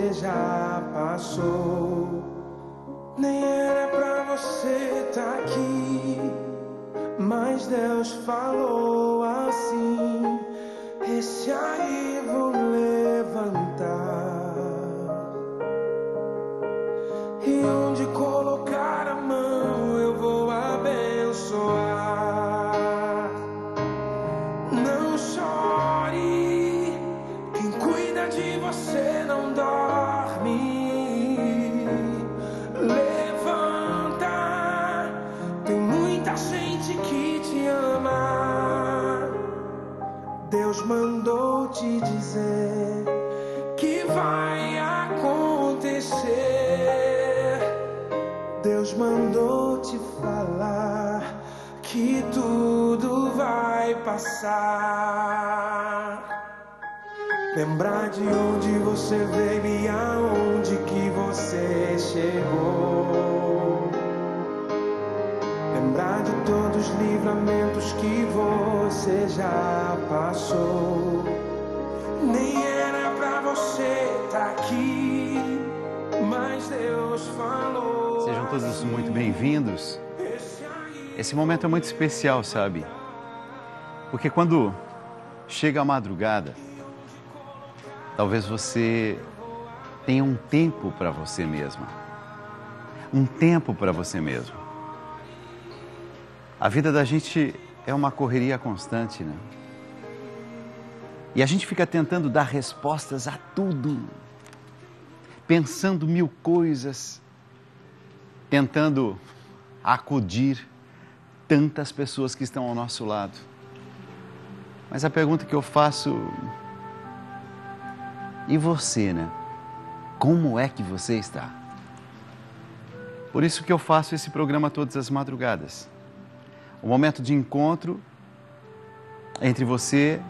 você já passou. Nem era pra você estar aqui, mas Deus falou assim: esse aí vou levantar, e onde colocar a mão eu vou abençoar. Não chore, quem cuida de você não dorme. Levanta, tem muita gente que te ama. Deus mandou te dizer que vai acontecer. Deus mandou te falar que tudo vai passar. Lembrar de onde você veio e aonde que você chegou. Lembrar de todos os livramentos que você já passou. Nem era pra você estar aqui, mas Deus falou. Sejam todos muito bem-vindos. Esse momento é muito especial, sabe? Porque quando chega a madrugada, talvez você tenha um tempo para você mesma. Um tempo para você mesmo. A vida da gente é uma correria constante, né? E a gente fica tentando dar respostas a tudo, pensando mil coisas, tentando acudir tantas pessoas que estão ao nosso lado. Mas a pergunta que eu faço: e você, né? Como é que você está? Por isso que eu faço esse programa todas as madrugadas. Um momento de encontro entre você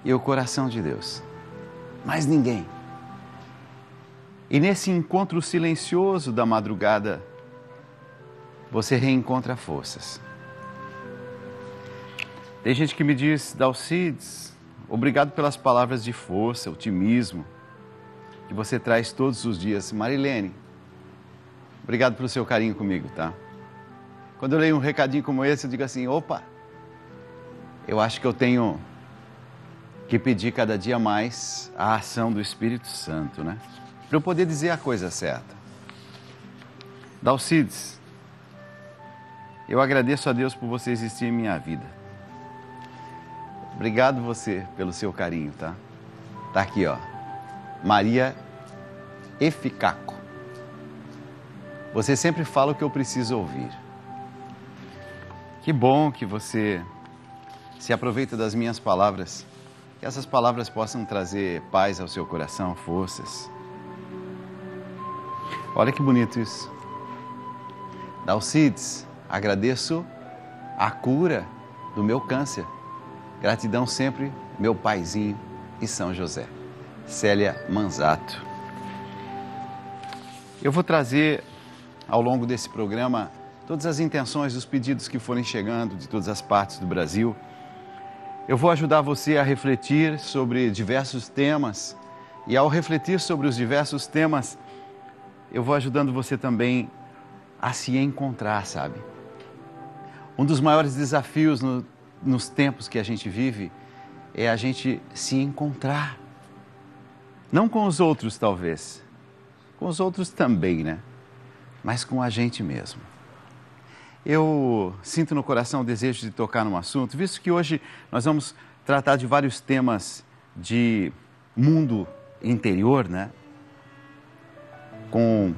e o coração de Deus. Mais ninguém. E nesse encontro silencioso da madrugada, você reencontra forças. Tem gente que me diz: Dalcides, obrigado pelas palavras de força, otimismo que você traz todos os dias. Marilene, obrigado pelo seu carinho comigo, tá? Quando eu leio um recadinho como esse, eu digo assim: opa, eu acho que eu tenho que pedir cada dia mais a ação do Espírito Santo, né? Para eu poder dizer a coisa certa. Dalcides, eu agradeço a Deus por você existir em minha vida. Obrigado você pelo seu carinho, tá? Tá aqui, ó. Maria Eficaco. Você sempre fala o que eu preciso ouvir. Que bom que você se aproveita das minhas palavras. Que essas palavras possam trazer paz ao seu coração, forças. Olha que bonito isso. Dalcides, agradeço a cura do meu câncer. Gratidão sempre, meu paizinho e São José. Célia Manzato. Eu vou trazer ao longo desse programa todas as intenções dos pedidos que forem chegando de todas as partes do Brasil. Eu vou ajudar você a refletir sobre diversos temas e ao refletir sobre os diversos temas, eu vou ajudando você também a se encontrar, sabe? Um dos maiores desafios nos tempos que a gente vive é a gente se encontrar. Não com os outros, talvez. Com os outros também, né? Mas com a gente mesmo. Eu sinto no coração o desejo de tocar num assunto, visto que hoje nós vamos tratar de vários temas de mundo interior, né? Com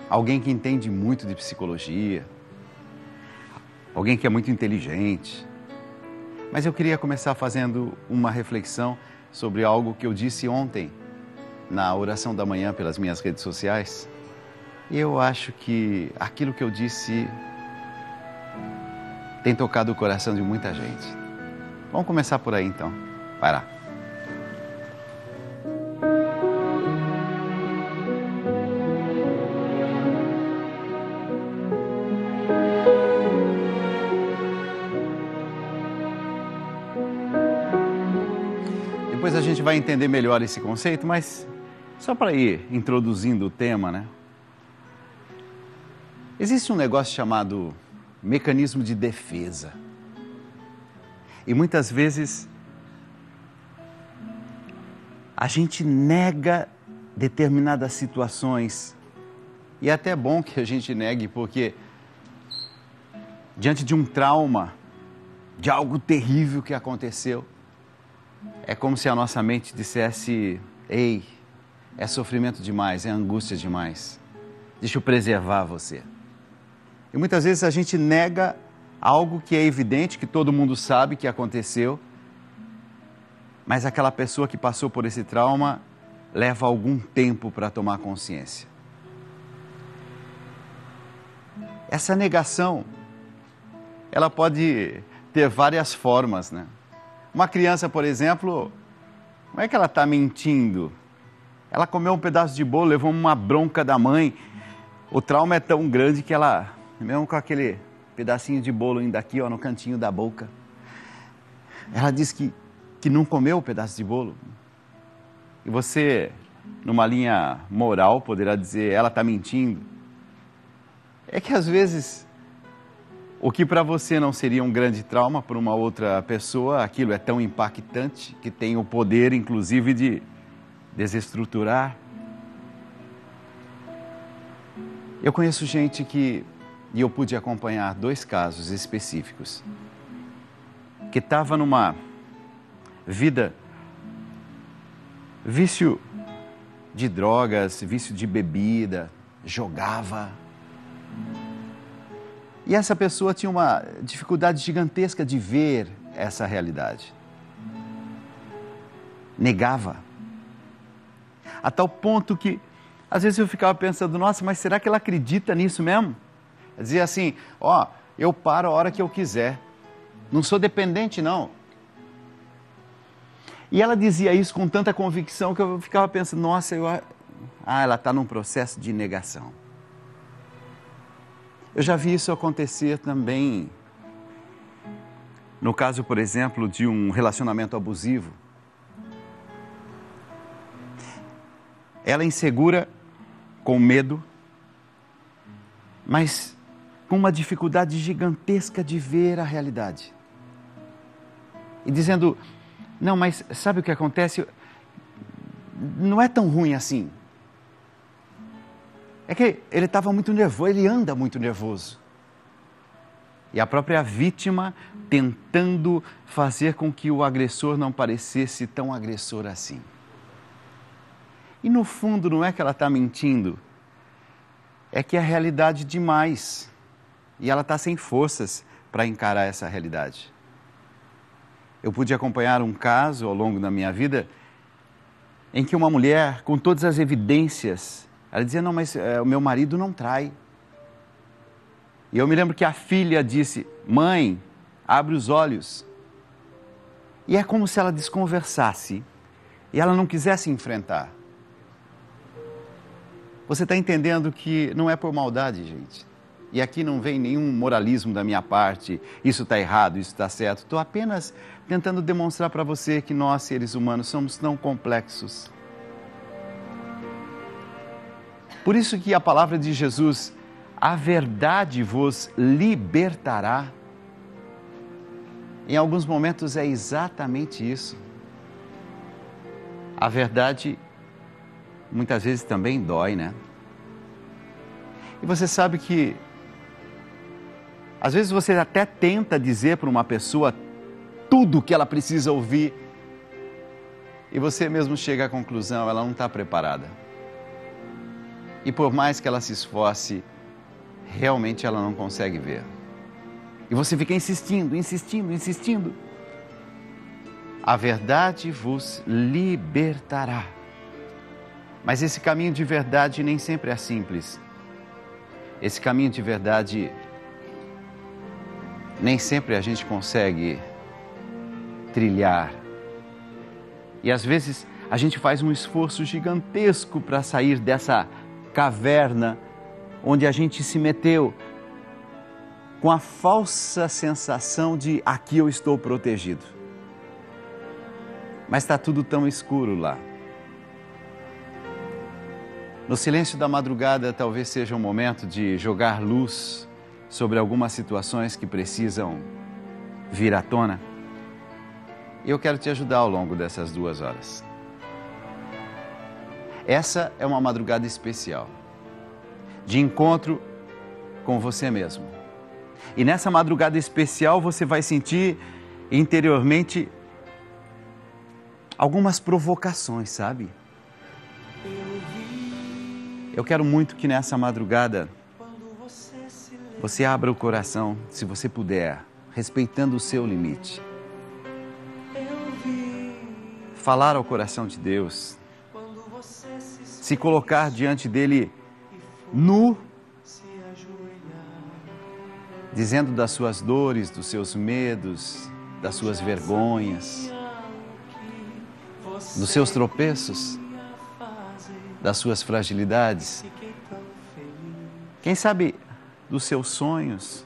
alguém que entende muito de psicologia, alguém que é muito inteligente. Mas eu queria começar fazendo uma reflexão sobre algo que eu disse ontem na oração da manhã pelas minhas redes sociais. E eu acho que aquilo que eu disse tem tocado o coração de muita gente. Vamos começar por aí então. Vai lá. Depois a gente vai entender melhor esse conceito, mas Só para ir introduzindo o tema, né? Existe um negócio chamado mecanismo de defesa. E muitas vezes a gente nega determinadas situações. E é até bom que a gente negue, porque diante de um trauma, de algo terrível que aconteceu, é como se a nossa mente dissesse: ei, é sofrimento demais, é angústia demais, deixa eu preservar você. E muitas vezes a gente nega algo que é evidente, que todo mundo sabe que aconteceu, mas aquela pessoa que passou por esse trauma leva algum tempo para tomar consciência. Essa negação, ela pode ter várias formas, né? Uma criança, por exemplo, não é que ela está mentindo. Ela comeu um pedaço de bolo, levou uma bronca da mãe. O trauma é tão grande que ela, mesmo com aquele pedacinho de bolo ainda aqui, ó, no cantinho da boca, ela diz que não comeu o pedaço de bolo. E você, numa linha moral, poderá dizer: ela está mentindo. É que às vezes o que para você não seria um grande trauma, para uma outra pessoa, aquilo é tão impactante que tem o poder, inclusive, de desestruturar. Eu conheço gente e eu pude acompanhar 2 casos específicos, que estava numa vida, vício de drogas, vício de bebida, jogava. E essa pessoa tinha uma dificuldade gigantesca de ver essa realidade. Negava. A tal ponto que, às vezes eu ficava pensando: nossa, mas será que ela acredita nisso mesmo? Eu dizia assim: ó, eu paro a hora que eu quiser. Não sou dependente, não. E ela dizia isso com tanta convicção que eu ficava pensando: nossa, ela está num processo de negação. Eu já vi isso acontecer também no caso, por exemplo, de um relacionamento abusivo. Ela insegura, com medo, mas com uma dificuldade gigantesca de ver a realidade. E dizendo: não, mas sabe o que acontece? Não é tão ruim assim. É que ele estava muito nervoso, ele anda muito nervoso. E a própria vítima tentando fazer com que o agressor não parecesse tão agressor assim. E no fundo não é que ela está mentindo, é que é realidade demais. E ela está sem forças para encarar essa realidade. Eu pude acompanhar um caso ao longo da minha vida em que uma mulher, com todas as evidências, ela dizia: não, mas o meu marido não trai. E eu me lembro que a filha disse: mãe, abre os olhos. E é como se ela desconversasse e ela não quisesse enfrentar. Você está entendendo que não é por maldade, gente. E aqui não vem nenhum moralismo da minha parte: isso está errado, isso está certo. Estou apenas tentando demonstrar para você que nós, seres humanos, somos tão complexos. Por isso que a palavra de Jesus: a verdade vos libertará. Em alguns momentos é exatamente isso. A verdade muitas vezes também dói, né? E você sabe que às vezes você até tenta dizer para uma pessoa tudo o que ela precisa ouvir e você mesmo chega à conclusão: ela não está preparada. E por mais que ela se esforce, realmente ela não consegue ver. E você fica insistindo, insistindo, insistindo. A verdade vos libertará. Mas esse caminho de verdade nem sempre é simples. Esse caminho de verdade nem sempre a gente consegue trilhar. E às vezes a gente faz um esforço gigantesco para sair dessa caverna onde a gente se meteu, com a falsa sensação de: aqui eu estou protegido. Mas está tudo tão escuro lá. No silêncio da madrugada, talvez seja um momento de jogar luz sobre algumas situações que precisam vir à tona. E eu quero te ajudar ao longo dessas 2 horas. Essa é uma madrugada especial, de encontro com você mesmo. E nessa madrugada especial você vai sentir interiormente algumas provocações, sabe? Eu quero muito que nessa madrugada você abra o coração, se você puder, respeitando o seu limite. Falar ao coração de Deus, se colocar diante dele nu, dizendo das suas dores, dos seus medos, das suas vergonhas, dos seus tropeços, das suas fragilidades, quem sabe dos seus sonhos.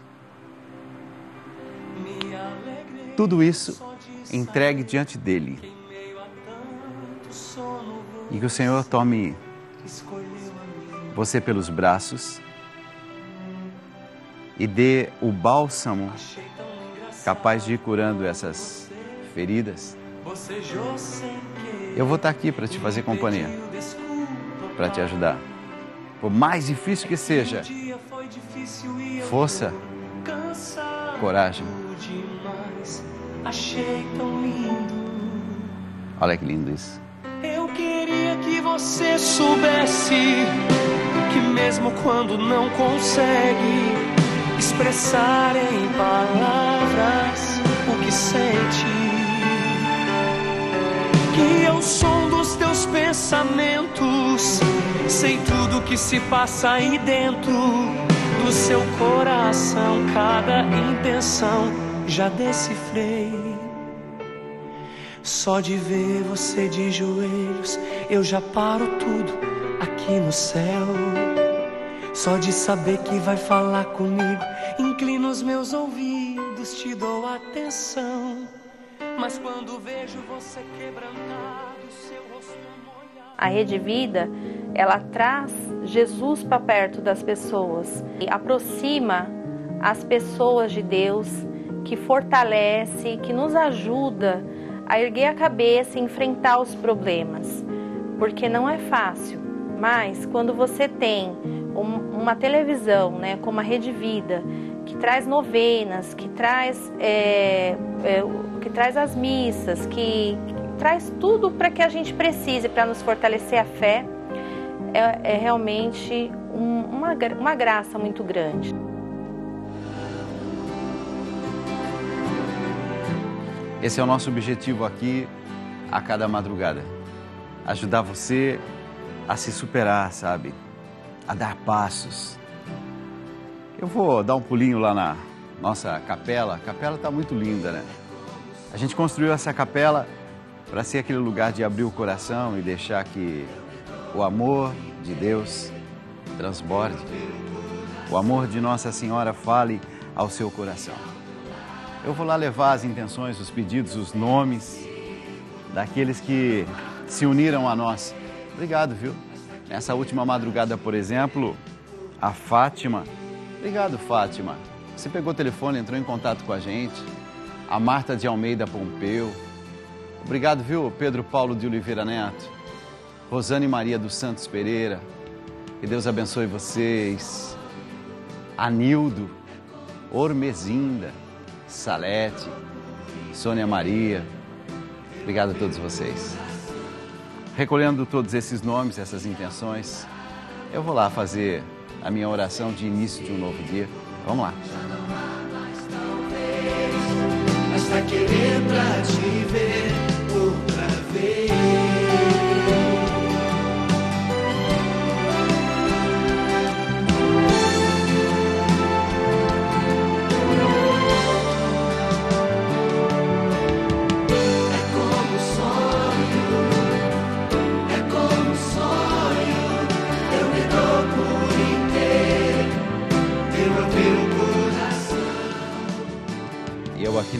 Tudo isso entregue diante dele. E que o Senhor tome você pelos braços e dê o bálsamo capaz de ir curando essas feridas. Eu vou estar aqui para te fazer companhia, para te ajudar. Por mais difícil que seja, força, coragem. Olha que lindo isso. Eu queria que você soubesse que mesmo quando não consegue expressar em palavras o que sente, que eu som dos teus pensamentos, sei tudo que se passa aí dentro do seu coração, cada intenção já decifrei. Só de ver você de joelhos, eu já paro tudo aqui no céu. Só de saber que vai falar comigo, inclino os meus ouvidos, te dou atenção. Mas quando vejo você quebrantado, seu rosto molhado. A Rede Vida, ela traz Jesus para perto das pessoas e aproxima as pessoas de Deus, que fortalece, que nos ajuda a erguer a cabeça e enfrentar os problemas, porque não é fácil, mas quando você tem uma televisão, né, como a Rede Vida, que traz novenas, que traz as missas, que traz tudo para que a gente precise para nos fortalecer a fé, é realmente uma graça muito grande. Esse é o nosso objetivo aqui a cada madrugada. Ajudar você a se superar, sabe? A dar passos. Eu vou dar um pulinho lá na nossa capela. A capela está muito linda, né? A gente construiu essa capela para ser aquele lugar de abrir o coração e deixar que o amor de Deus transborde. O amor de Nossa Senhora fale ao seu coração. Eu vou lá levar as intenções, os pedidos, os nomes daqueles que se uniram a nós. Obrigado, viu? Nessa última madrugada, por exemplo, a Fátima. Obrigado, Fátima. Você pegou o telefone, entrou em contato com a gente. A Marta de Almeida Pompeu. Obrigado, viu, Pedro Paulo de Oliveira Neto. Rosane Maria dos Santos Pereira. Que Deus abençoe vocês. Anildo, Ormezinda, Salete, Sônia Maria, obrigado a todos vocês. Recolhendo todos esses nomes, essas intenções, eu vou lá fazer a minha oração de início de um novo dia. Vamos lá. Basta querer pra te ver outra vez. Aqui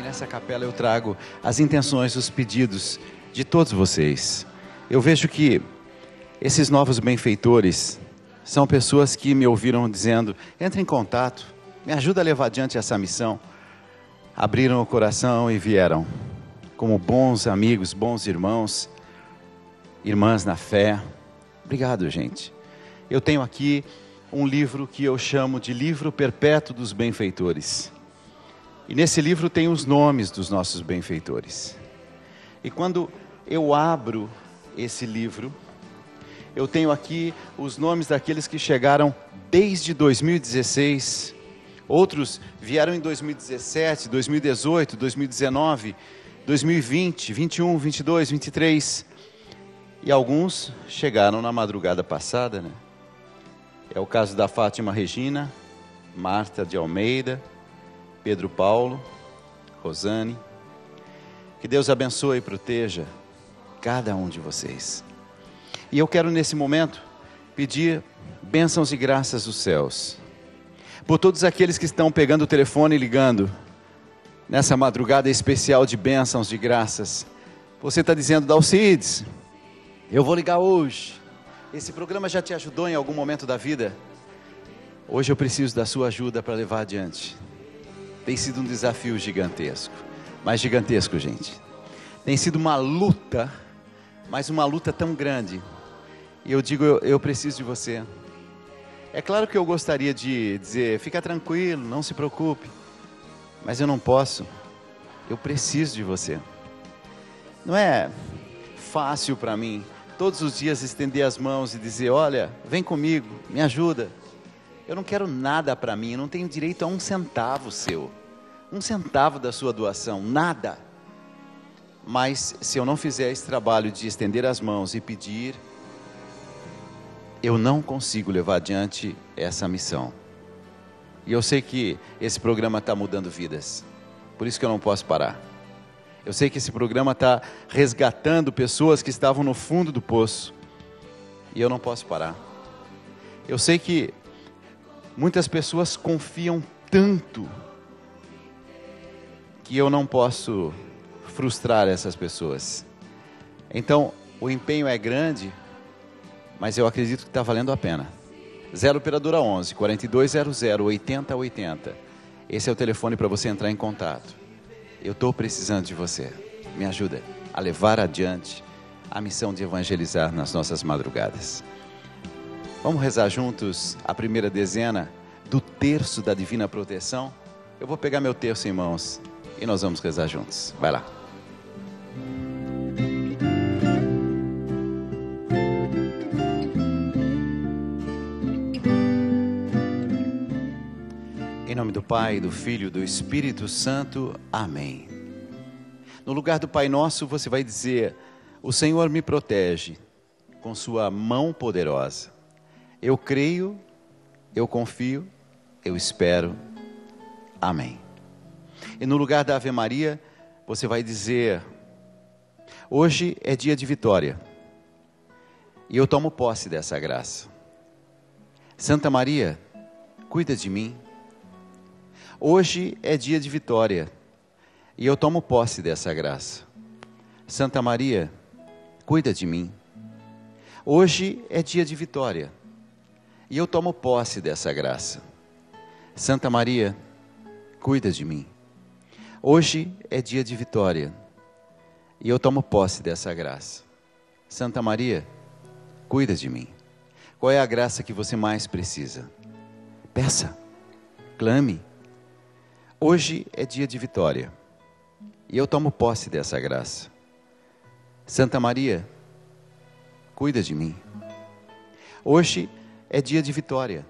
nessa capela eu trago as intenções, os pedidos de todos vocês. Eu vejo que Esses novos benfeitores são pessoas que me ouviram dizendo: entre em contato, me ajuda a levar adiante essa missão. Abriram o coração e vieram como bons amigos, bons irmãos, irmãs na fé. Obrigado, gente. Eu tenho aqui um livro que eu chamo de Livro Perpétuo dos Benfeitores. E nesse livro tem os nomes dos nossos benfeitores. E quando eu abro esse livro, eu tenho aqui os nomes daqueles que chegaram desde 2016. Outros vieram em 2017, 2018, 2019, 2020, 21, 22, 23. E alguns chegaram na madrugada passada, né? É o caso da Fátima Regina, Marta de Almeida, Pedro Paulo, Rosane. Que Deus abençoe e proteja cada um de vocês. E eu quero nesse momento pedir bênçãos e graças dos céus por todos aqueles que estão pegando o telefone e ligando nessa madrugada especial de bênçãos, de graças. Você está dizendo: Dalcides, eu vou ligar hoje. Esse programa já te ajudou em algum momento da vida? Hoje eu preciso da sua ajuda para levar adiante. Tem sido um desafio gigantesco, mas gigantesco, gente. Tem sido uma luta, mas uma luta tão grande. E eu digo, eu preciso de você. É claro que eu gostaria de dizer: fica tranquilo, não se preocupe. Mas eu não posso. Eu preciso de você. Não é fácil para mim todos os dias estender as mãos e dizer: olha, vem comigo, me ajuda. Eu não quero nada para mim, eu não tenho direito a um centavo seu. Um centavo da sua doação, nada. Mas se eu não fizer esse trabalho de estender as mãos e pedir, eu não consigo levar adiante essa missão. E eu sei que esse programa está mudando vidas. Por isso que eu não posso parar. Eu sei que esse programa está resgatando pessoas que estavam no fundo do poço. E eu não posso parar. Eu sei que muitas pessoas confiam tanto que eu não posso frustrar essas pessoas. Então, o empenho é grande, mas eu acredito que está valendo a pena. 0 operadora 11 4200 8080. Esse é o telefone para você entrar em contato. Eu estou precisando de você. Me ajuda a levar adiante a missão de evangelizar nas nossas madrugadas. Vamos rezar juntos a primeira dezena do terço da Divina Proteção? Eu vou pegar meu terço em mãos e nós vamos rezar juntos. Vai lá. Em nome do Pai, do Filho e do Espírito Santo. Amém. No lugar do Pai Nosso, você vai dizer: o Senhor me protege com sua mão poderosa. Eu creio, eu confio, eu espero. Amém. E no lugar da Ave Maria, você vai dizer: hoje é dia de vitória. E eu tomo posse dessa graça. Santa Maria, cuida de mim. Hoje é dia de vitória, e eu tomo posse dessa graça. Santa Maria, cuida de mim. Hoje é dia de vitória, e eu tomo posse dessa graça. Santa Maria, cuida de mim. Hoje é dia de vitória, e eu tomo posse dessa graça. Santa Maria, cuida de mim. Qual é a graça que você mais precisa? Peça, clame. Hoje é dia de vitória, e eu tomo posse dessa graça. Santa Maria, cuida de mim. Hoje é dia de vitória,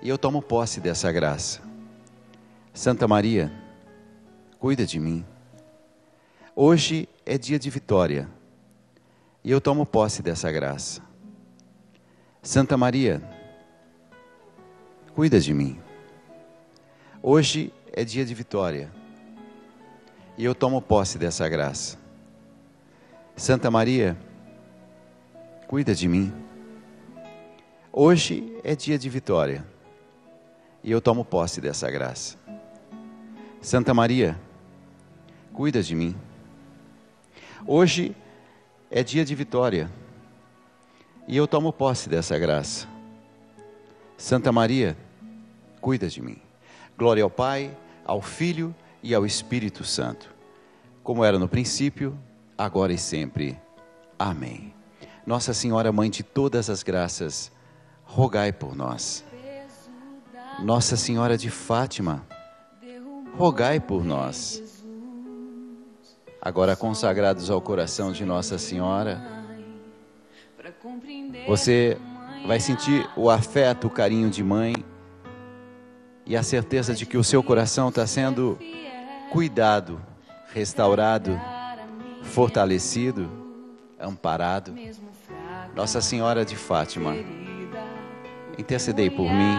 e eu tomo posse dessa graça. Santa Maria, cuida de mim. Hoje é dia de vitória, e eu tomo posse dessa graça. Santa Maria, cuida de mim. Hoje é dia de vitória, e eu tomo posse dessa graça. Santa Maria, cuida de mim. Hoje é dia de vitória, e eu tomo posse dessa graça. Santa Maria, cuida de mim. Hoje é dia de vitória, E eu tomo posse dessa graça. Santa Maria, cuida de mim. Glória ao Pai, ao Filho e ao Espírito Santo, como era no princípio, agora e sempre. Amém. Nossa Senhora, Mãe de todas as graças, rogai por nós. Nossa Senhora de Fátima, rogai por nós. Agora consagrados ao coração de Nossa Senhora, você vai sentir o afeto, o carinho de mãe e a certeza de que o seu coração está sendo cuidado, restaurado, fortalecido, amparado. Nossa Senhora de Fátima, intercedei por mim,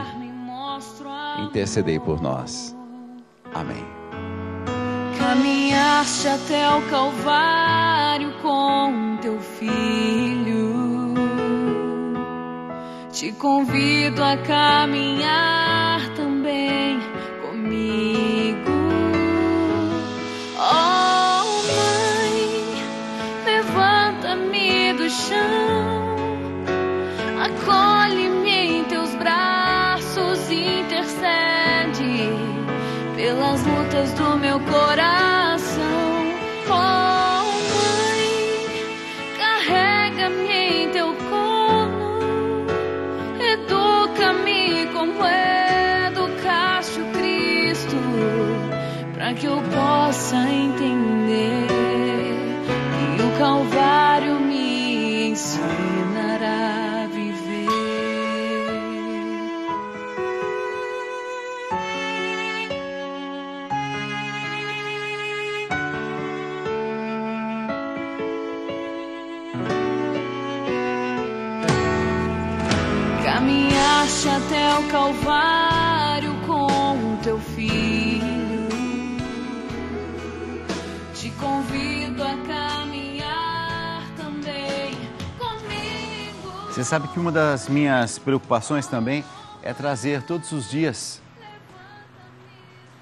intercedei por nós. Amém. Caminhaste até o Calvário com teu filho. Te convido a caminhar também comigo. Oh, Mãe, levanta-me do chão, acolhe-me em teus braços e intercede pelas lutas do meu coração. Oh, Mãe, carrega-me em teu colo, educa-me como educaste o Cristo, para que eu possa entender que o Calvário me ensinará a viver. Caminhaste até o Calvário com o teu filho. Te convido a caminhar também comigo. Você sabe que uma das minhas preocupações também é trazer todos os dias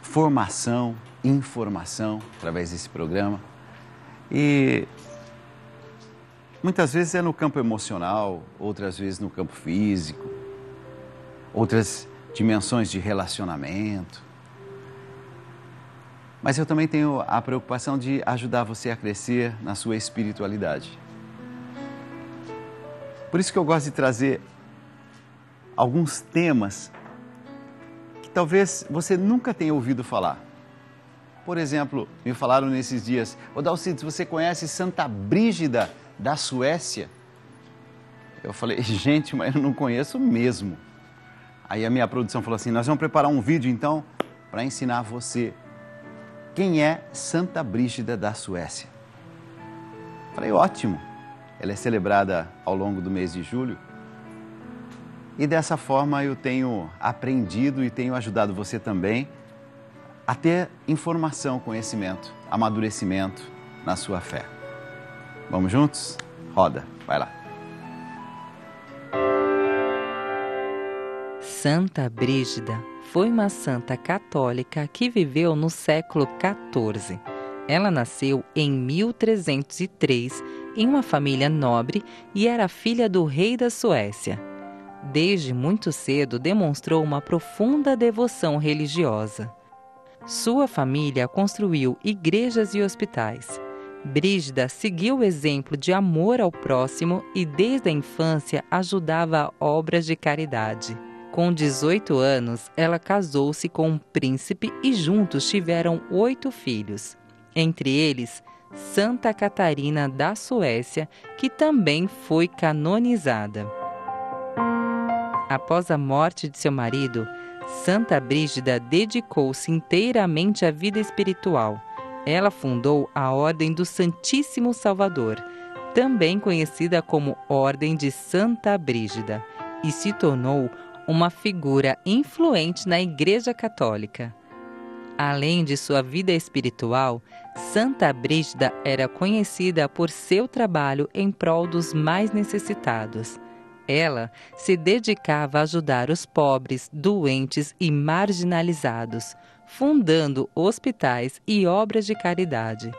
formação, informação através desse programa. E muitas vezes é no campo emocional, outras vezes no campo físico, outras dimensões de relacionamento. Mas eu também tenho a preocupação de ajudar você a crescer na sua espiritualidade. Por isso que eu gosto de trazer alguns temas que talvez você nunca tenha ouvido falar. Por exemplo, me falaram nesses dias: ô Dalcides, você conhece Santa Brígida da Suécia? Eu falei: gente, mas eu não conheço mesmo. Aí a minha produção falou assim: nós vamos preparar um vídeo então para ensinar você quem é Santa Brígida da Suécia. Falei: ótimo. Ela é celebrada ao longo do mês de julho. E dessa forma eu tenho aprendido e tenho ajudado você também a ter informação, conhecimento, amadurecimento na sua fé. Vamos juntos? Roda, vai lá. Santa Brígida foi uma santa católica que viveu no século XIV. Ela nasceu em 1303 em uma família nobre e era filha do rei da Suécia. Desde muito cedo demonstrou uma profunda devoção religiosa. Sua família construiu igrejas e hospitais. Brígida seguiu o exemplo de amor ao próximo e desde a infância ajudava a obras de caridade. Com 18 anos, ela casou-se com um príncipe e juntos tiveram 8 filhos. Entre eles, Santa Catarina da Suécia, que também foi canonizada. Após a morte de seu marido, Santa Brígida dedicou-se inteiramente à vida espiritual. Ela fundou a Ordem do Santíssimo Salvador, também conhecida como Ordem de Santa Brígida, e se tornou uma figura influente na Igreja Católica. Além de sua vida espiritual, Santa Brígida era conhecida por seu trabalho em prol dos mais necessitados. Ela se dedicava a ajudar os pobres, doentes e marginalizados, fundando hospitais e obras de caridade.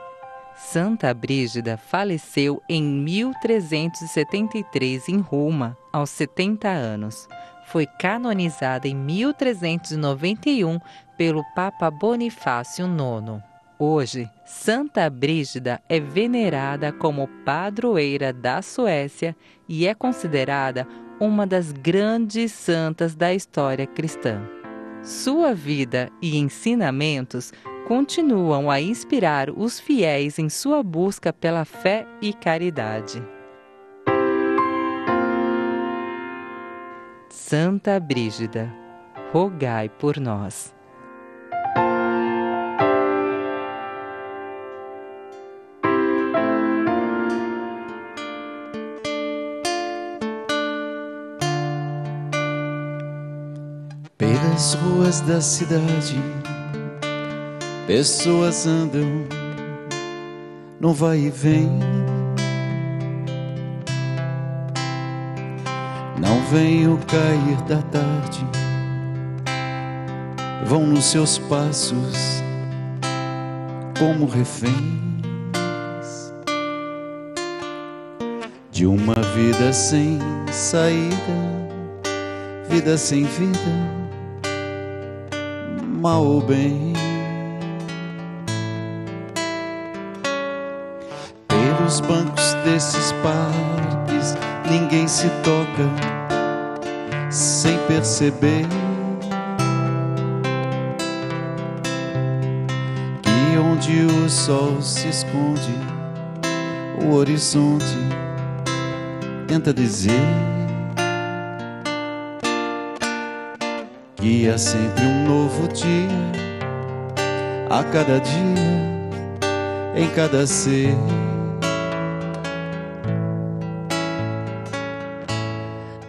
Santa Brígida faleceu em 1373 em Roma, aos 70 anos. Foi canonizada em 1391 pelo Papa Bonifácio IX. Hoje, Santa Brígida é venerada como padroeira da Suécia e é considerada uma das grandes santas da história cristã. Sua vida e ensinamentos continuam a inspirar os fiéis em sua busca pela fé e caridade. Santa Brígida, rogai por nós. Pelas ruas da cidade, pessoas andam no vai e vem. Não vem o cair da tarde, vão nos seus passos como reféns de uma vida sem saída, vida sem vida, mal ou bem. Pelos bancos desses parques ninguém se toca sem perceber que onde o sol se esconde, o horizonte tenta dizer que há sempre um novo dia, a cada dia, em cada ser.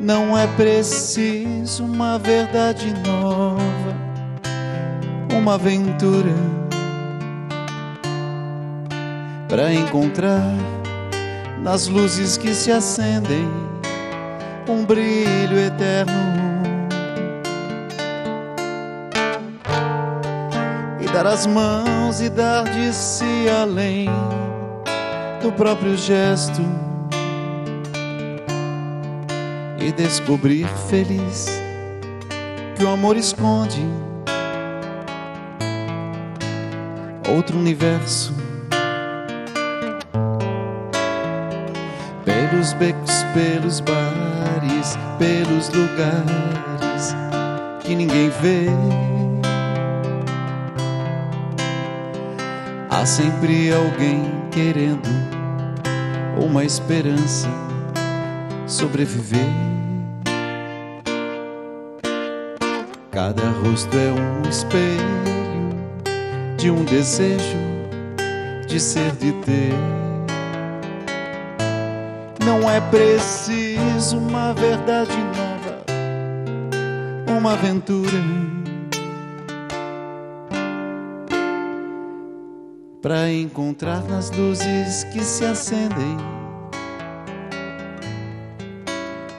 Não é preciso uma verdade nova, uma aventura para encontrar nas luzes que se acendem um brilho eterno. Dar as mãos e dar de si além do próprio gesto e descobrir feliz que o amor esconde outro universo. Pelos becos, pelos bares, pelos lugares que ninguém vê, há sempre alguém querendo uma esperança sobreviver. Cada rosto é um espelho de um desejo de ser, de ter. Não é preciso uma verdade nova, uma aventura para encontrar nas luzes que se acendem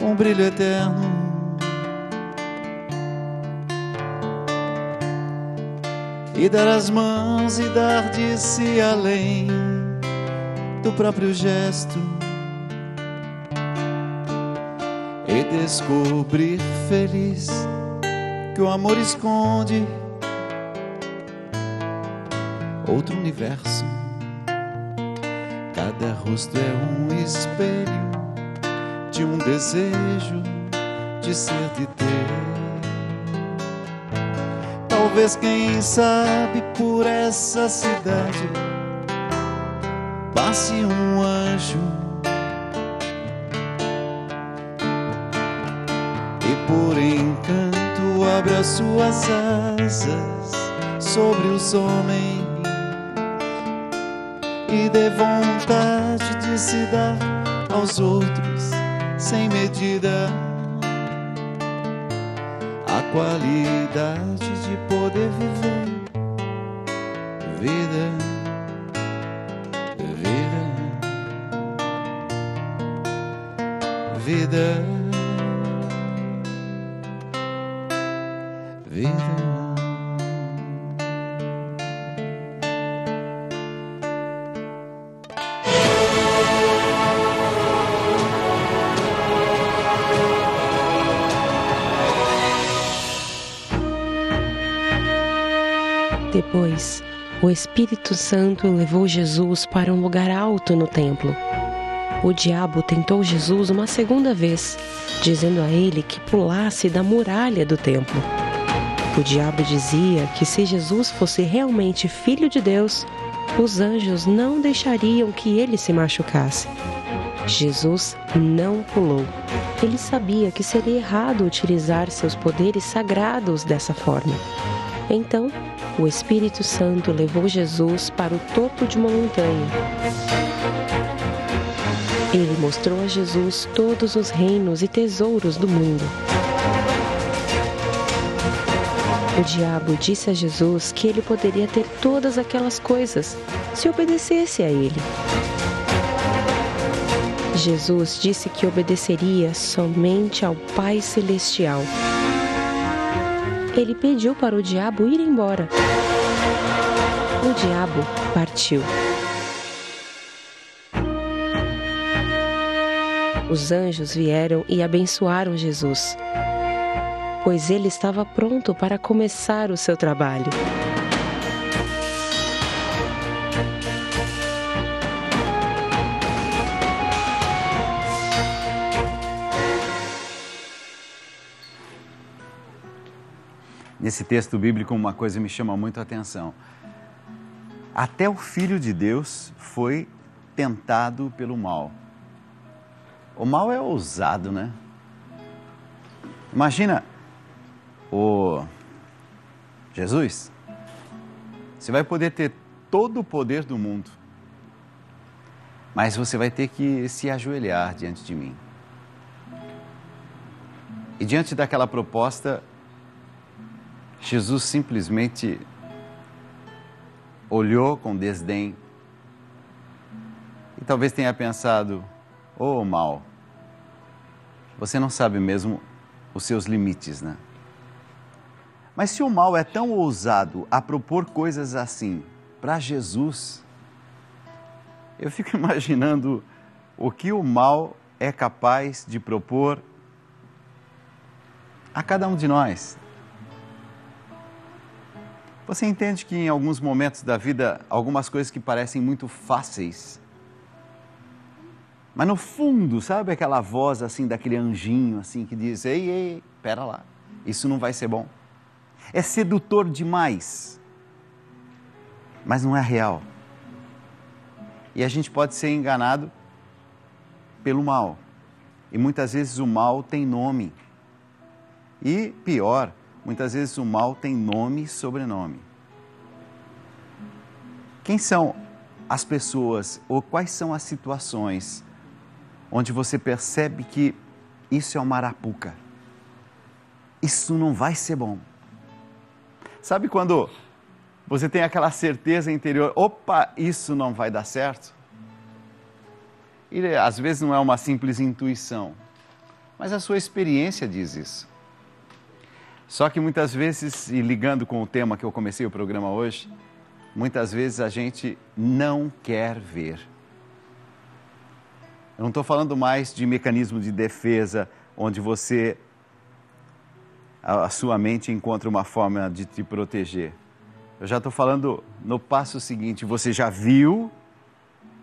um brilho eterno. E dar as mãos e dar de si além do próprio gesto e descobrir feliz que o amor esconde outro universo. Cada rosto é um espelho de um desejo de ser, de ter. Talvez, quem sabe, por essa cidade passe um anjo e por encanto abra suas asas sobre os homens e dê vontade de se dar aos outros sem medida a qualidade de poder viver vida, vida, vida, vida. Depois, o Espírito Santo levou Jesus para um lugar alto no templo. O diabo tentou Jesus uma segunda vez, dizendo a ele que pulasse da muralha do templo. O diabo dizia que se Jesus fosse realmente filho de Deus, os anjos não deixariam que ele se machucasse. Jesus não pulou. Ele sabia que seria errado utilizar seus poderes sagrados dessa forma. Então, o Espírito Santo levou Jesus para o topo de uma montanha. Ele mostrou a Jesus todos os reinos e tesouros do mundo. O diabo disse a Jesus que ele poderia ter todas aquelas coisas se obedecesse a ele. Jesus disse que obedeceria somente ao Pai Celestial. Ele pediu para o diabo ir embora. O diabo partiu. Os anjos vieram e abençoaram Jesus, pois ele estava pronto para começar o seu trabalho. Nesse texto bíblico, uma coisa me chama muito a atenção. Até o Filho de Deus foi tentado pelo mal. O mal é ousado, né? Imagina o Jesus. Você vai poder ter todo o poder do mundo, mas você vai ter que se ajoelhar diante de mim. E diante daquela proposta, Jesus simplesmente olhou com desdém e talvez tenha pensado: ô mal, você não sabe mesmo os seus limites, né? Mas se o mal é tão ousado a propor coisas assim para Jesus, eu fico imaginando o que o mal é capaz de propor a cada um de nós. Você entende que em alguns momentos da vida, algumas coisas que parecem muito fáceis, mas no fundo, sabe aquela voz assim, daquele anjinho assim que diz: ei, pera lá, isso não vai ser bom. É sedutor demais, mas não é real. E a gente pode ser enganado pelo mal. E muitas vezes o mal tem nome. E pior, muitas vezes o mal tem nome e sobrenome. Quem são as pessoas ou quais são as situações onde você percebe que isso é uma arapuca? Isso não vai ser bom. Sabe quando você tem aquela certeza interior: opa, isso não vai dar certo? E às vezes não é uma simples intuição, mas a sua experiência diz isso. Só que muitas vezes, e ligando com o tema que eu comecei o programa hoje, muitas vezes a gente não quer ver. Eu não estou falando mais de mecanismo de defesa, onde a sua mente encontra uma forma de te proteger. Eu já estou falando no passo seguinte: você já viu,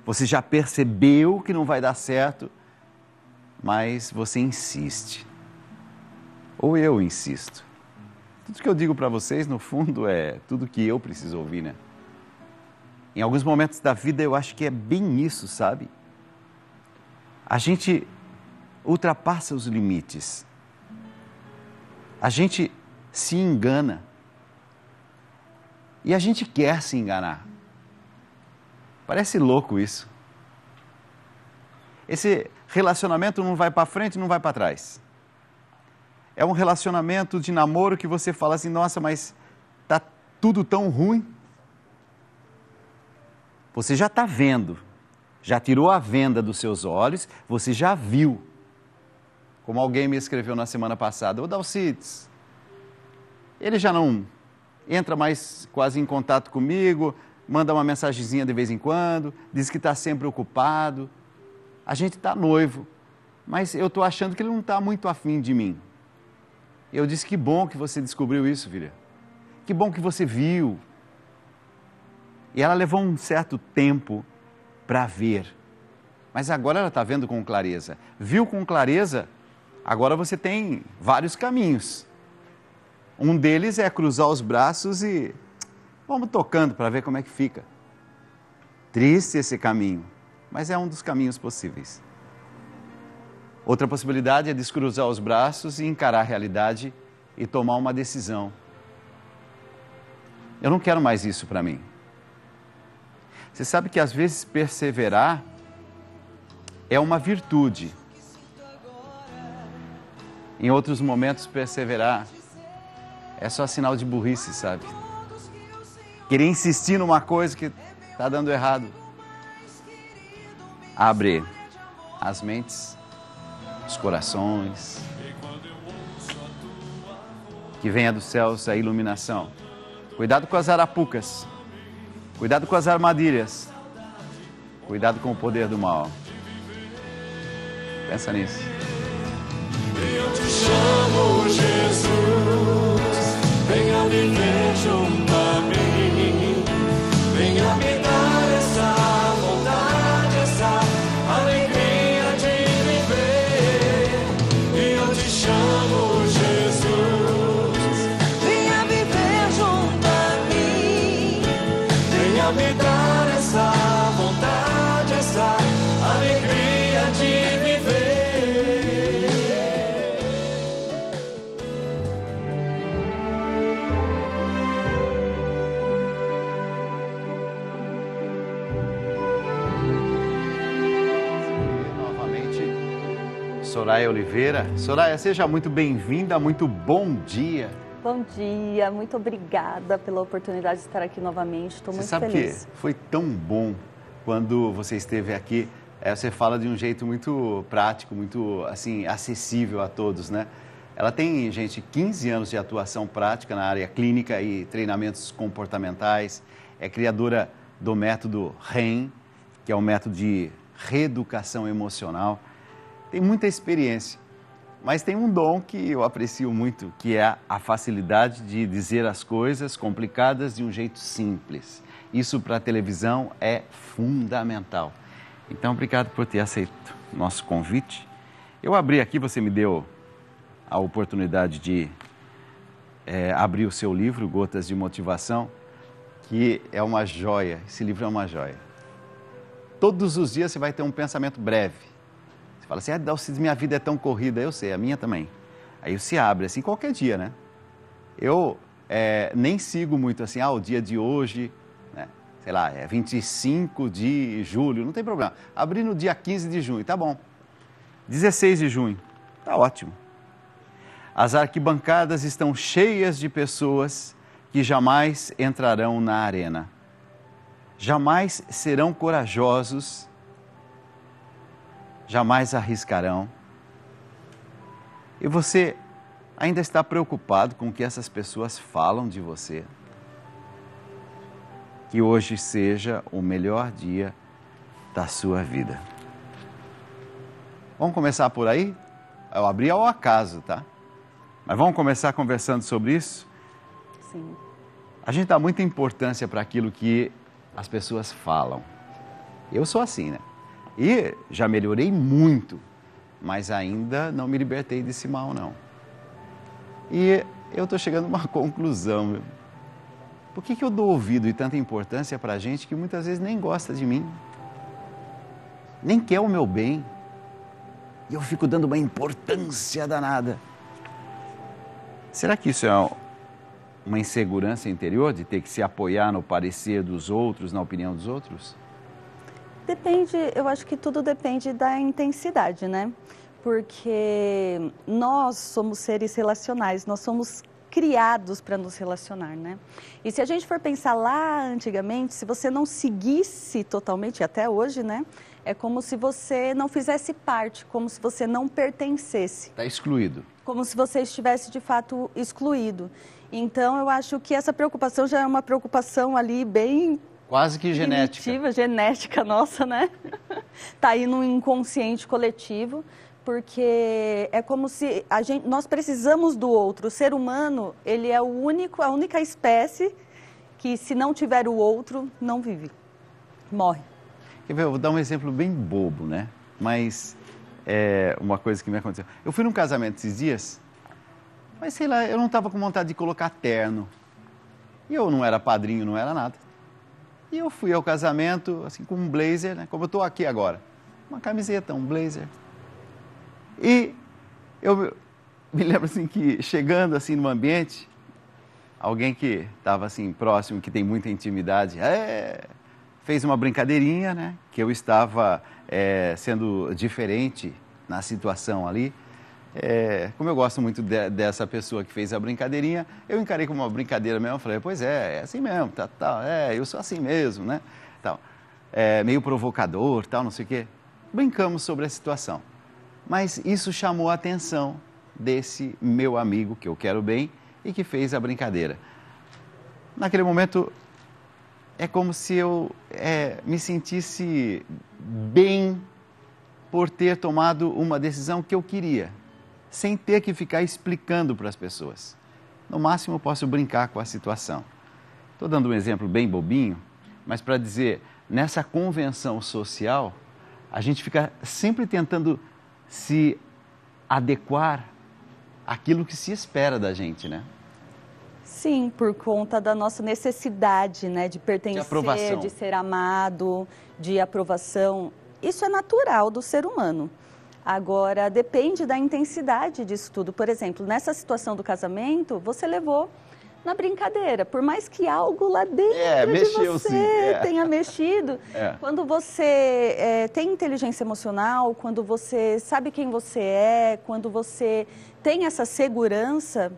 você já percebeu que não vai dar certo, mas você insiste. Ou eu insisto. Tudo que eu digo para vocês, no fundo, é tudo que eu preciso ouvir, né? Em alguns momentos da vida, eu acho que é bem isso, sabe? A gente ultrapassa os limites. A gente se engana. E a gente quer se enganar. Parece louco isso. Esse relacionamento não vai para frente, não vai para trás. É um relacionamento de namoro que você fala assim: nossa, mas tá tudo tão ruim. Você já está vendo, já tirou a venda dos seus olhos, você já viu. Como alguém me escreveu na semana passada: ô Dalcides, ele já não entra mais quase em contato comigo, manda uma mensagenzinha de vez em quando, diz que está sempre ocupado. A gente está noivo, mas eu estou achando que ele não está muito afim de mim. Eu disse: que bom que você descobriu isso, filha. Que bom que você viu. E ela levou um certo tempo para ver. Mas agora ela está vendo com clareza. Viu com clareza? Agora você tem vários caminhos. Um deles é cruzar os braços e vamos tocando para ver como é que fica. Triste esse caminho, mas é um dos caminhos possíveis. Outra possibilidade é descruzar os braços e encarar a realidade e tomar uma decisão. Eu não quero mais isso para mim. Você sabe que às vezes perseverar é uma virtude. Em outros momentos, perseverar é só sinal de burrice, sabe? Querer insistir numa coisa que está dando errado. Abre as mentes, os corações. Que venha dos céus a iluminação. Cuidado com as arapucas. Cuidado com as armadilhas. Cuidado com o poder do mal. Pensa nisso. Eu te chamo, Jesus, venha viver junto a mim, venha me dar essa vontade, essa alegria de viver. Eu te chamo, Jesus, venha viver junto a mim, venha me dar essa vontade, essa alegria de viver. Soraya Oliveira. Soraya, seja muito bem-vinda, muito bom dia. Bom dia, muito obrigada pela oportunidade de estar aqui novamente, estou muito feliz. Você sabe que foi tão bom quando você esteve aqui, você fala de um jeito muito prático, muito assim, acessível a todos, né? Ela tem, gente, 15 anos de atuação prática na área clínica e treinamentos comportamentais, é criadora do método REM, que é um método de reeducação emocional. Tem muita experiência, mas tem um dom que eu aprecio muito, que é a facilidade de dizer as coisas complicadas de um jeito simples. Isso para a televisão é fundamental. Então, obrigado por ter aceito o nosso convite. Eu abri aqui, você me deu a oportunidade de abrir o seu livro, Gotas de Motivação, que é uma joia. Esse livro é uma joia. Todos os dias você vai ter um pensamento breve. Fala assim, Dalcides, minha vida é tão corrida. Eu sei, a minha também. Aí você abre, assim, qualquer dia, né? Eu nem sigo muito assim, o dia de hoje, né? Sei lá, é 25 de julho, não tem problema. Abri no dia 15 de junho, tá bom. 16 de junho, tá ótimo. As arquibancadas estão cheias de pessoas que jamais entrarão na arena. Jamais serão corajosos, jamais arriscarão. E você ainda está preocupado com o que essas pessoas falam de você? Que hoje seja o melhor dia da sua vida. Vamos começar por aí? Eu abri ao acaso, tá? Mas vamos começar conversando sobre isso? Sim. A gente dá muita importância para aquilo que as pessoas falam. Eu sou assim, né? E já melhorei muito, mas ainda não me libertei desse mal, não. E eu estou chegando a uma conclusão. Por que eu dou ouvido e tanta importância para gente que muitas vezes nem gosta de mim? Nem quer o meu bem. E eu fico dando uma importância danada. Será que isso é uma insegurança interior de ter que se apoiar no parecer dos outros, na opinião dos outros? Depende, eu acho que tudo depende da intensidade, né? Porque nós somos seres relacionais, nós somos criados para nos relacionar, né? E se a gente for pensar lá antigamente, se você não seguisse totalmente, até hoje, né? É como se você não fizesse parte, como se você não pertencesse. Está excluído. Como se você estivesse, de fato, excluído. Então, eu acho que essa preocupação já é uma preocupação ali bem... Quase que genética. Genética nossa, né? Tá aí no inconsciente coletivo, porque é como se nós precisamos do outro. O ser humano, ele é a única espécie que se não tiver o outro, não vive, morre. Quer ver, eu vou dar um exemplo bem bobo, né? Mas uma coisa que me aconteceu. Eu fui num casamento esses dias, mas sei lá, eu não estava com vontade de colocar terno. E eu não era padrinho, não era nada. E eu fui ao casamento, assim, com um blazer, né? Como eu estou aqui agora. Uma camiseta, um blazer. E eu me lembro, assim, que chegando, assim, no ambiente, alguém que estava, assim, próximo, que tem muita intimidade, fez uma brincadeirinha, né? Que eu estava sendo diferente na situação ali. Como eu gosto muito dessa pessoa que fez a brincadeirinha, eu encarei como uma brincadeira mesmo. Eu falei, pois é assim mesmo, eu sou assim mesmo, né? Tal. Meio provocador, tal, não sei o quê. Brincamos sobre a situação. Mas isso chamou a atenção desse meu amigo, que eu quero bem, e que fez a brincadeira. Naquele momento, é como se eu me sentisse bem por ter tomado uma decisão que eu queria, sem ter que ficar explicando para as pessoas. No máximo, eu posso brincar com a situação. Estou dando um exemplo bem bobinho, mas para dizer, nessa convenção social, a gente fica sempre tentando se adequar àquilo que se espera da gente, né? Sim, por conta da nossa necessidade, né, de pertencer, de ser amado, de aprovação. Isso é natural do ser humano. Agora, depende da intensidade disso tudo. Por exemplo, nessa situação do casamento, você levou na brincadeira. Por mais que algo lá dentro de você tenha mexido, quando você tem inteligência emocional, quando você sabe quem você é, quando você tem essa segurança,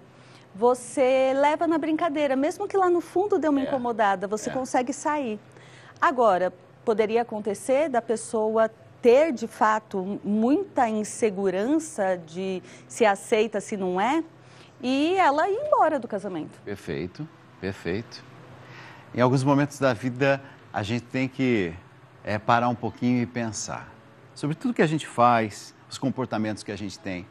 você leva na brincadeira. Mesmo que lá no fundo dê uma incomodada, você consegue sair. Agora, poderia acontecer da pessoa ter, de fato, muita insegurança de se aceita, se não é, e ela ir embora do casamento. Perfeito, perfeito. Em alguns momentos da vida, a gente tem que parar um pouquinho e pensar sobre tudo que a gente faz, os comportamentos que a gente tem.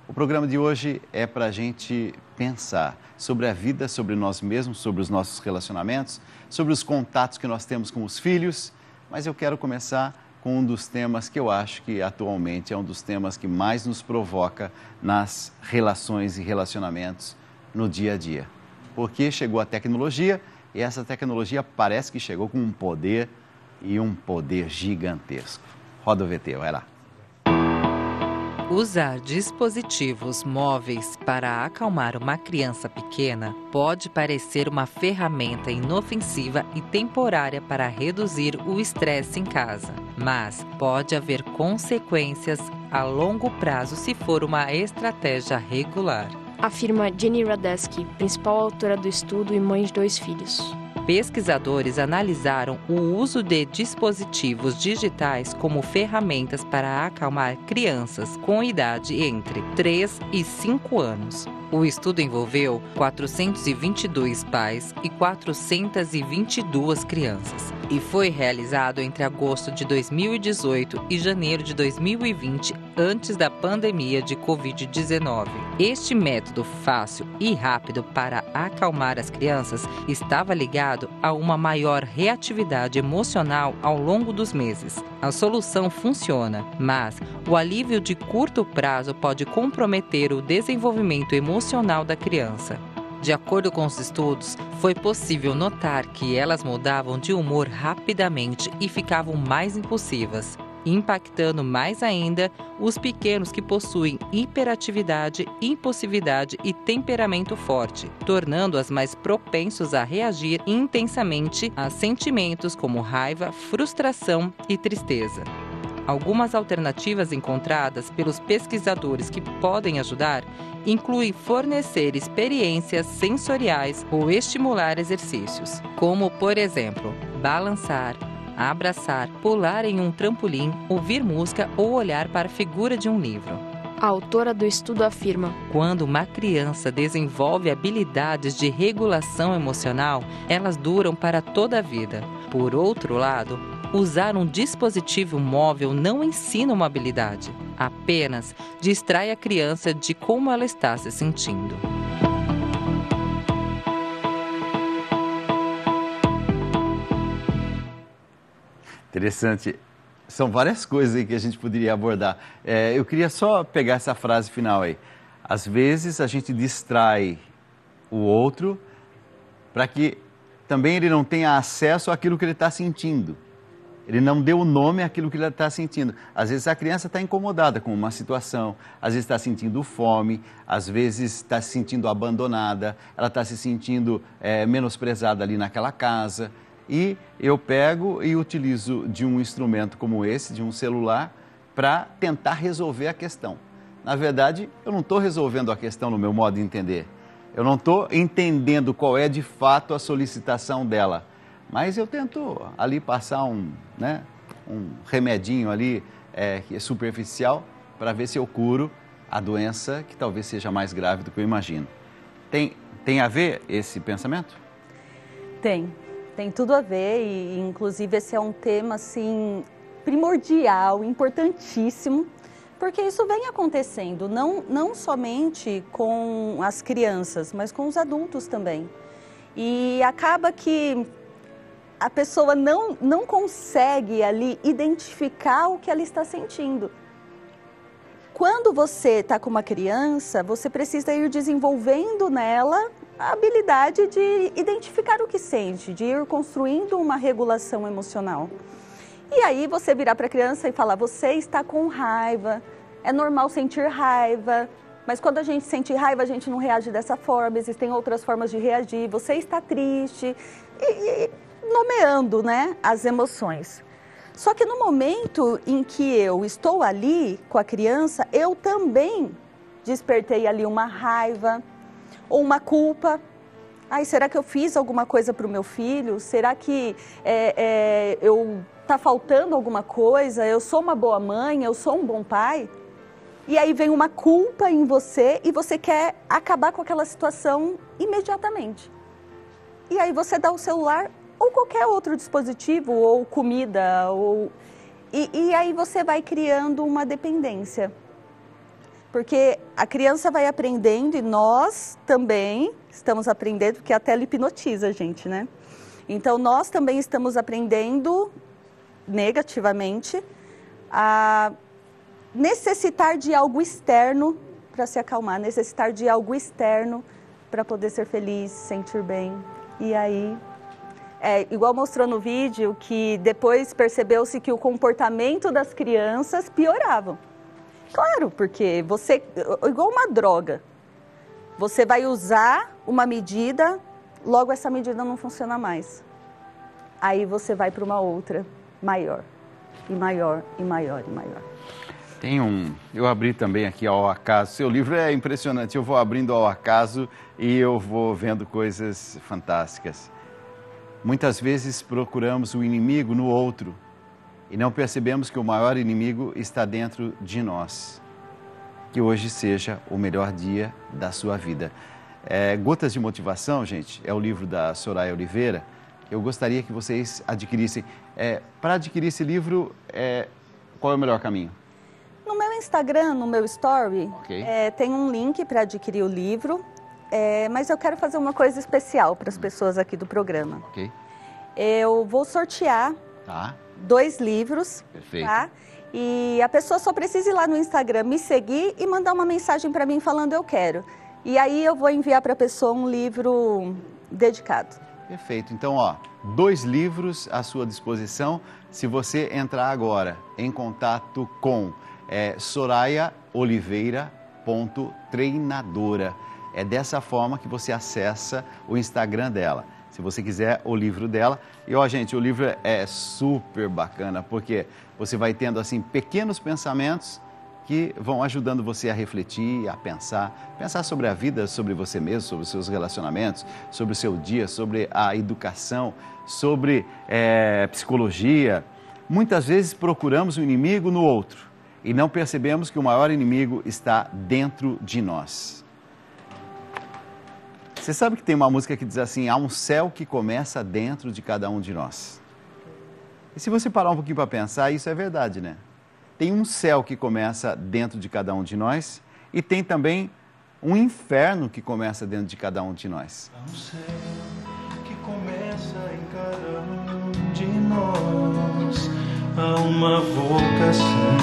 O programa de hoje é para a gente pensar sobre a vida, sobre nós mesmos, sobre os nossos relacionamentos, sobre os contatos que nós temos com os filhos, mas eu quero começar com um dos temas que eu acho que atualmente é um dos temas que mais nos provoca nas relações e relacionamentos no dia a dia. Porque chegou a tecnologia e essa tecnologia parece que chegou com um poder e um poder gigantesco. Roda o VT, vai lá. Usar dispositivos móveis para acalmar uma criança pequena pode parecer uma ferramenta inofensiva e temporária para reduzir o estresse em casa, mas pode haver consequências a longo prazo se for uma estratégia regular. Afirma Jenny Radesky, principal autora do estudo e mãe de 2 filhos. Pesquisadores analisaram o uso de dispositivos digitais como ferramentas para acalmar crianças com idade entre 3 e 5 anos. O estudo envolveu 422 pais e 422 crianças e foi realizado entre agosto de 2018 e janeiro de 2020, antes da pandemia de Covid-19. Este método fácil e rápido para acalmar as crianças estava ligado a uma maior reatividade emocional ao longo dos meses. A solução funciona, mas o alívio de curto prazo pode comprometer o desenvolvimento emocional da criança. De acordo com os estudos, foi possível notar que elas mudavam de humor rapidamente e ficavam mais impulsivas, impactando mais ainda os pequenos que possuem hiperatividade, impulsividade e temperamento forte, tornando-as mais propensos a reagir intensamente a sentimentos como raiva, frustração e tristeza. Algumas alternativas encontradas pelos pesquisadores que podem ajudar incluem fornecer experiências sensoriais ou estimular exercícios, como, por exemplo, balançar, abraçar, pular em um trampolim, ouvir música ou olhar para a figura de um livro. A autora do estudo afirma: quando uma criança desenvolve habilidades de regulação emocional, elas duram para toda a vida. Por outro lado, usar um dispositivo móvel não ensina uma habilidade, apenas distrai a criança de como ela está se sentindo. Interessante. São várias coisas aí que a gente poderia abordar. Eu queria só pegar essa frase final aí. Às vezes a gente distrai o outro para que também ele não tenha acesso àquilo que ele está sentindo. Ele não deu o nome àquilo que ele está sentindo. Às vezes a criança está incomodada com uma situação, às vezes está sentindo fome, às vezes está se sentindo abandonada, ela está se sentindo menosprezada ali naquela casa. E eu pego e utilizo de um instrumento como esse, de um celular, para tentar resolver a questão. Na verdade, eu não estou resolvendo a questão no meu modo de entender. Eu não estou entendendo qual é de fato a solicitação dela. Mas eu tento ali passar um remedinho ali que é superficial para ver se eu curo a doença que talvez seja mais grave do que eu imagino. Tem a ver esse pensamento? Tem tudo a ver e inclusive esse é um tema assim primordial, importantíssimo, porque isso vem acontecendo não somente com as crianças, mas com os adultos também. E acaba que a pessoa não consegue ali identificar o que ela está sentindo. Quando você está com uma criança, você precisa ir desenvolvendo nela a habilidade de identificar o que sente, de ir construindo uma regulação emocional. E aí você virar para a criança e falar, você está com raiva, é normal sentir raiva, mas quando a gente sente raiva, a gente não reage dessa forma, existem outras formas de reagir, você está triste, e nomeando, né, as emoções. Só que no momento em que eu estou ali com a criança, eu também despertei ali uma raiva ou uma culpa. Ai, será que eu fiz alguma coisa para o meu filho? Será que tá faltando alguma coisa? Eu sou uma boa mãe? Eu sou um bom pai? E aí vem uma culpa em você e você quer acabar com aquela situação imediatamente. E aí você dá o celular ou qualquer outro dispositivo, ou comida, e aí você vai criando uma dependência. Porque a criança vai aprendendo e nós também estamos aprendendo, porque a tela hipnotiza a gente, né? Então nós também estamos aprendendo negativamente a necessitar de algo externo para se acalmar, necessitar de algo externo para poder ser feliz, sentir bem. E aí, igual mostrou no vídeo, que depois percebeu-se que o comportamento das crianças pioravam. Claro, porque você, igual uma droga, você vai usar uma medida, logo essa medida não funciona mais. Aí você vai para uma outra, maior, e maior, e maior, e maior. Eu abri também aqui ao acaso, seu livro é impressionante, eu vou abrindo ao acaso e eu vou vendo coisas fantásticas. Muitas vezes procuramos o inimigo no outro e não percebemos que o maior inimigo está dentro de nós. Que hoje seja o melhor dia da sua vida. Gotas de Motivação, gente, é o livro da Soraya Oliveira. Eu gostaria que vocês adquirissem. Para adquirir esse livro, qual é o melhor caminho? No meu Instagram, no meu story, tem um link para adquirir o livro. Mas eu quero fazer uma coisa especial para as pessoas aqui do programa. Eu vou sortear 2 livros. Perfeito. Tá? E a pessoa só precisa ir lá no Instagram, me seguir e mandar uma mensagem para mim falando eu quero. E aí eu vou enviar para a pessoa um livro dedicado. Perfeito. Então, 2 livros à sua disposição. Se você entrar agora em contato com sorayaoliveira.treinadora. É dessa forma que você acessa o Instagram dela. Se você quiser o livro dela. E, gente, o livro é super bacana, porque você vai tendo, assim, pequenos pensamentos que vão ajudando você a refletir, a pensar sobre a vida, sobre você mesmo, sobre os seus relacionamentos, sobre o seu dia, sobre a educação, sobre psicologia. Muitas vezes procuramos o inimigo no outro e não percebemos que o maior inimigo está dentro de nós. Você sabe que tem uma música que diz assim, há um céu que começa dentro de cada um de nós. E se você parar um pouquinho para pensar, isso é verdade, né? Tem um céu que começa dentro de cada um de nós e tem também um inferno que começa dentro de cada um de nós. Há um céu que começa em cada um de de nós há uma vocação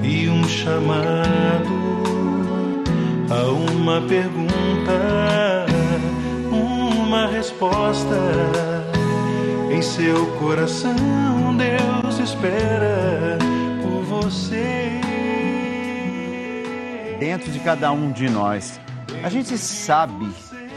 e um chamado, há uma pergunta, uma resposta. Em seu coração Deus espera por você. Dentro de cada um de nós, a gente sabe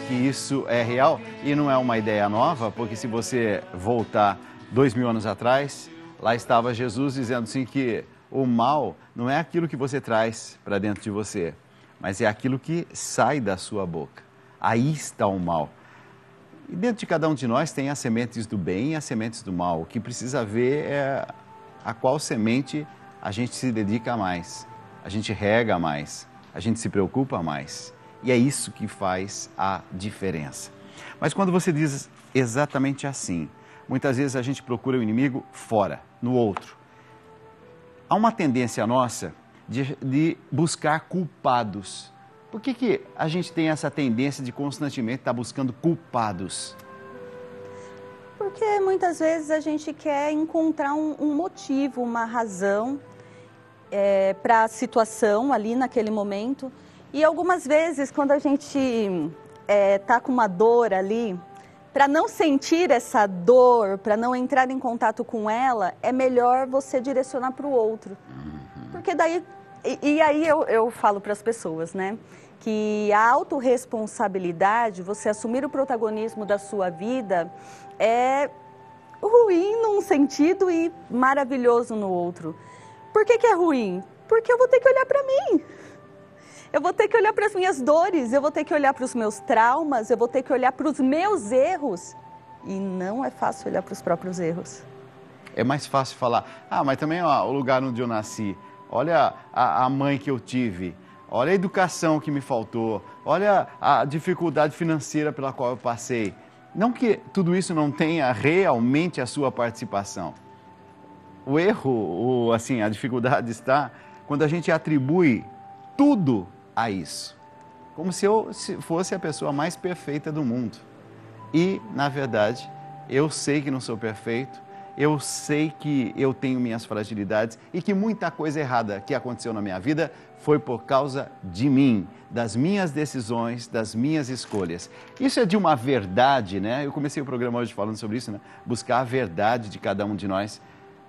que isso é real e não é uma ideia nova, porque se você voltar 2000 anos atrás, lá estava Jesus dizendo assim que o mal não é aquilo que você traz para dentro de você, mas é aquilo que sai da sua boca. Aí está o mal. E dentro de cada um de nós tem as sementes do bem e as sementes do mal. O que precisa ver é a qual semente a gente se dedica mais, a gente rega mais, a gente se preocupa mais. E é isso que faz a diferença. Mas quando você diz exatamente assim, muitas vezes a gente procura o inimigo fora, no outro. Há uma tendência nossa de buscar culpados. Por que a gente tem essa tendência de constantemente estar buscando culpados? Porque muitas vezes a gente quer encontrar um motivo, uma razão para a situação ali naquele momento. E algumas vezes, quando a gente está com uma dor ali, para não sentir essa dor, para não entrar em contato com ela, é melhor você direcionar para o outro. Porque daí, e aí eu falo para as pessoas, né? Que a autorresponsabilidade, você assumir o protagonismo da sua vida, é ruim num sentido e maravilhoso no outro. Por que é ruim? Porque eu vou ter que olhar para mim. Eu vou ter que olhar para as minhas dores, eu vou ter que olhar para os meus traumas, eu vou ter que olhar para os meus erros. E não é fácil olhar para os próprios erros. É mais fácil falar, mas também o lugar onde eu nasci, olha a mãe que eu tive, olha a educação que me faltou, olha a dificuldade financeira pela qual eu passei. Não que tudo isso não tenha realmente a sua participação. O erro, a dificuldade está quando a gente atribui tudo a isso. Como se eu fosse a pessoa mais perfeita do mundo. E, na verdade, eu sei que não sou perfeito, eu sei que eu tenho minhas fragilidades e que muita coisa errada que aconteceu na minha vida foi por causa de mim, das minhas decisões, das minhas escolhas. Isso é de uma verdade, né? Eu comecei o programa hoje falando sobre isso, né? Buscar a verdade de cada um de nós.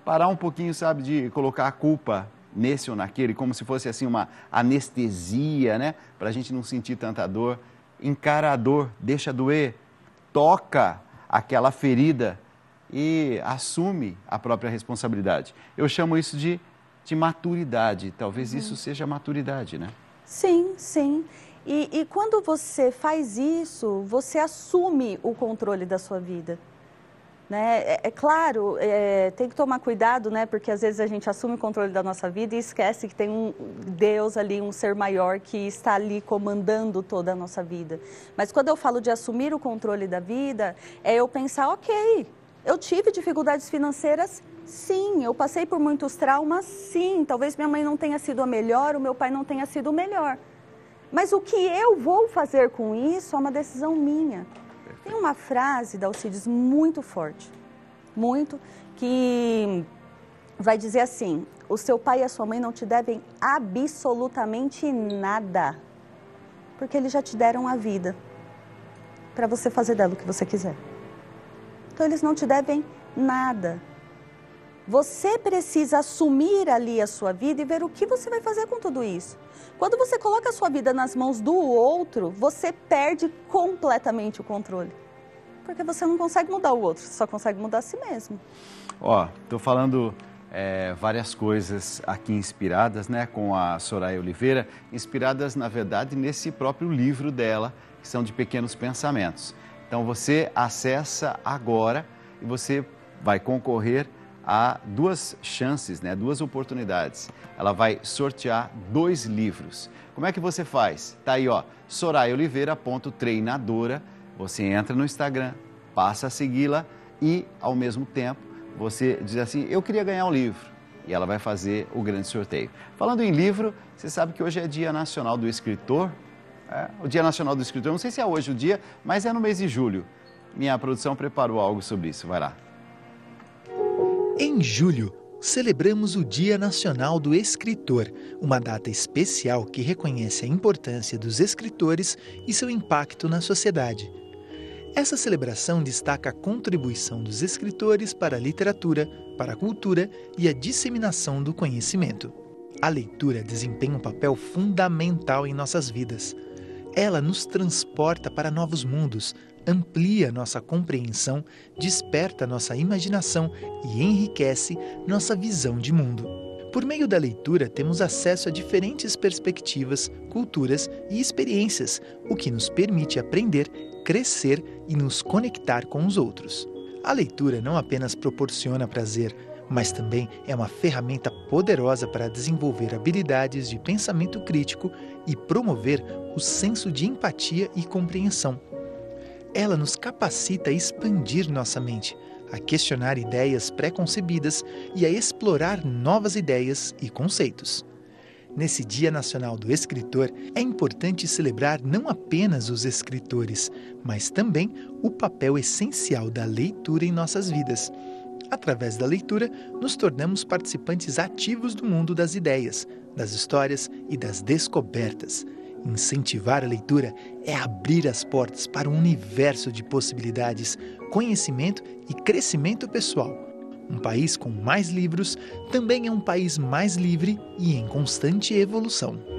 Parar um pouquinho, sabe, de colocar a culpa nesse ou naquele, como se fosse assim uma anestesia, né? Para a gente não sentir tanta dor. Encara a dor, deixa doer, toca aquela ferida e assume a própria responsabilidade. Eu chamo isso de maturidade. Talvez isso seja maturidade, né? Sim, sim. E quando você faz isso, você assume o controle da sua vida. Né? É claro, tem que tomar cuidado, né? Porque às vezes a gente assume o controle da nossa vida e esquece que tem um Deus ali, um ser maior que está ali comandando toda a nossa vida. Mas quando eu falo de assumir o controle da vida, é eu pensar, ok, eu tive dificuldades financeiras, sim, eu passei por muitos traumas, sim, talvez minha mãe não tenha sido a melhor, o meu pai não tenha sido o melhor. Mas o que eu vou fazer com isso é uma decisão minha. Tem uma frase da Alcides muito forte, muito, que vai dizer assim: o seu pai e a sua mãe não te devem absolutamente nada, porque eles já te deram a vida para você fazer dela o que você quiser. Então eles não te devem nada. Você precisa assumir ali a sua vida e ver o que você vai fazer com tudo isso. Quando você coloca a sua vida nas mãos do outro, você perde completamente o controle. Porque você não consegue mudar o outro, você só consegue mudar a si mesmo. Estou falando várias coisas aqui inspiradas, né, com a Soraya Oliveira, inspiradas, na verdade, nesse próprio livro dela, que são de pequenos pensamentos. Então você acessa agora e você vai concorrer a 2 chances, né? 2 oportunidades. Ela vai sortear 2 livros. Como é que você faz? Tá aí, soraiaoliveira.treinadora. Você entra no Instagram, passa a segui-la e, ao mesmo tempo, você diz assim, eu queria ganhar um livro. E ela vai fazer o grande sorteio. Falando em livro, você sabe que hoje é Dia Nacional do Escritor. O Dia Nacional do Escritor, não sei se é hoje o dia, mas é no mês de julho. Minha produção preparou algo sobre isso, vai lá. Em julho, celebramos o Dia Nacional do Escritor, uma data especial que reconhece a importância dos escritores e seu impacto na sociedade. Essa celebração destaca a contribuição dos escritores para a literatura, para a cultura e a disseminação do conhecimento. A leitura desempenha um papel fundamental em nossas vidas. Ela nos transporta para novos mundos, amplia nossa compreensão, desperta nossa imaginação e enriquece nossa visão de mundo. Por meio da leitura, temos acesso a diferentes perspectivas, culturas e experiências, o que nos permite aprender, crescer e nos conectar com os outros. A leitura não apenas proporciona prazer, mas também é uma ferramenta poderosa para desenvolver habilidades de pensamento crítico e promover o senso de empatia e compreensão. Ela nos capacita a expandir nossa mente, a questionar ideias pré-concebidas e a explorar novas ideias e conceitos. Nesse Dia Nacional do Escritor, é importante celebrar não apenas os escritores, mas também o papel essencial da leitura em nossas vidas. Através da leitura, nos tornamos participantes ativos do mundo das ideias, das histórias e das descobertas. Incentivar a leitura é abrir as portas para um universo de possibilidades, conhecimento e crescimento pessoal. Um país com mais livros também é um país mais livre e em constante evolução.